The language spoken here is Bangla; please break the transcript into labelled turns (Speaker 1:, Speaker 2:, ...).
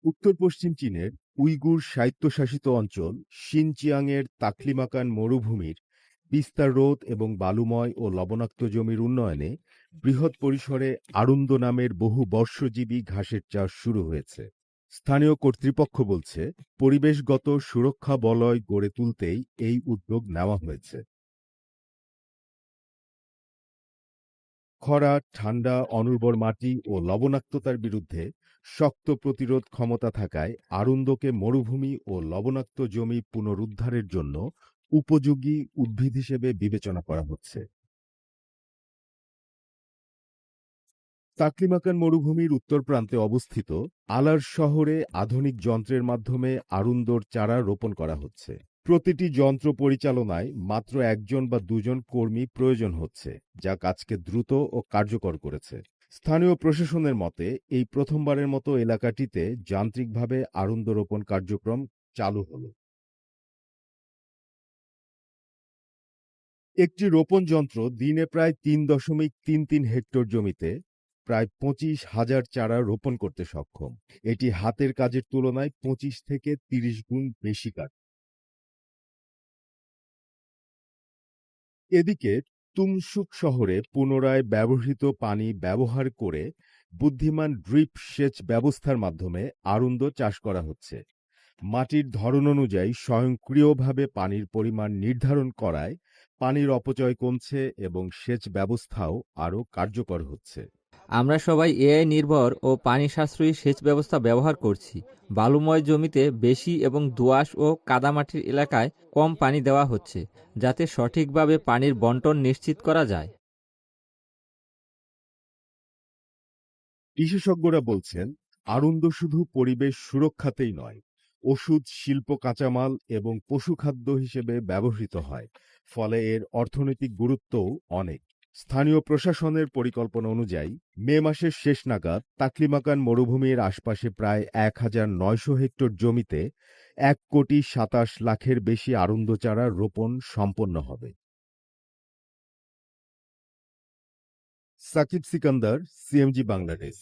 Speaker 1: উত্তর পশ্চিম চীনের উইগুর স্বায়ত্তশাসিত অঞ্চল শিনচিয়াংয়ের তাকলিমাকান মরুভূমির বিস্তার রোধ এবং বালুময় ও লবণাক্ত জমির উন্নয়নে বৃহৎ পরিসরে আরুন্দ নামের বহু বর্ষজীবী ঘাসের চাষ শুরু হয়েছে। স্থানীয় কর্তৃপক্ষ বলছে, পরিবেশগত সুরক্ষা বলয় গড়ে তুলতেই এই উদ্যোগ নেওয়া হয়েছে। খরা, ঠান্ডা, অনুর্বর মাটি ও লবণাক্ততার বিরুদ্ধে শক্ত প্রতিরোধ ক্ষমতা থাকায় আরুন্দকে মরুভূমি ও লবণাক্ত জমি পুনরুদ্ধারের জন্য উপযোগী উদ্ভিদ হিসেবে বিবেচনা করা হচ্ছে। তাকলিমাকান মরুভূমির উত্তর প্রান্তে অবস্থিত আলার শহরে আধুনিক যন্ত্রের মাধ্যমে আরুন্দর চারা রোপণ করা হচ্ছে। প্রতিটি যন্ত্র পরিচালনায় মাত্র একজন বা দুজন কর্মী প্রয়োজন হচ্ছে, যা কাজকে দ্রুত ও কার্যকর করেছে। স্থানীয় প্রশাসনের মতে, এই প্রথমবারের মতো এলাকাটিতে যান্ত্রিকভাবে আরুন্দ রোপণ কার্যক্রম চালু হলো। একটি রোপণ যন্ত্র দিনে প্রায় ৩.৩৩ হেক্টর জমিতে প্রায় ২৫,০০০ চারা রোপণ করতে সক্ষম। এটি হাতের কাজের তুলনায় ২৫ থেকে ৩০ গুণ বেশি কাজ। এদিকে তুমসুক শহরে পুনরায় ব্যবহৃত পানি ব্যবহার করে বুদ্ধিমান ড্রিপ সেচ ব্যবস্থার মাধ্যমে আরুন্দ চাষ করা হচ্ছে। মাটির ধরন অনুযায়ী স্বয়ংক্রিয়ভাবে পানির পরিমাণ নির্ধারণ করায় পানির অপচয় কমছে এবং সেচ ব্যবস্থাও আরও কার্যকর হচ্ছে।
Speaker 2: আমরা সবাই এআই নির্ভর ও পানি সাশ্রয়ী সেচ ব্যবস্থা ব্যবহার করছি। বালুময় জমিতে বেশি এবং দোআঁশ ও কাদামাটির এলাকায় কম পানি দেওয়া হচ্ছে, যাতে সঠিকভাবে পানির বন্টন নিশ্চিত করা যায়।
Speaker 1: বিশেষজ্ঞরা বলছেন, আরুন্দ শুধু পরিবেশ সুরক্ষাতেই নয়, ওষুধ, শিল্প কাঁচামাল এবং পশুখাদ্য হিসেবে ব্যবহৃত হয়। ফলে এর অর্থনৈতিক গুরুত্বও অনেক। স্থানীয় প্রশাসনের পরিকল্পনা অনুযায়ী মে মাসের শেষ নাগাদ তাকলিমাকান মরুভূমির আশপাশে প্রায় ১,৯০০ হেক্টর জমিতে ১,২৭,০০,০০০ বেশি আরুন্দ চারা রোপণ সম্পন্ন হবে। সাকিব সিকান্দার, সিএমজি বাংলাদেশ।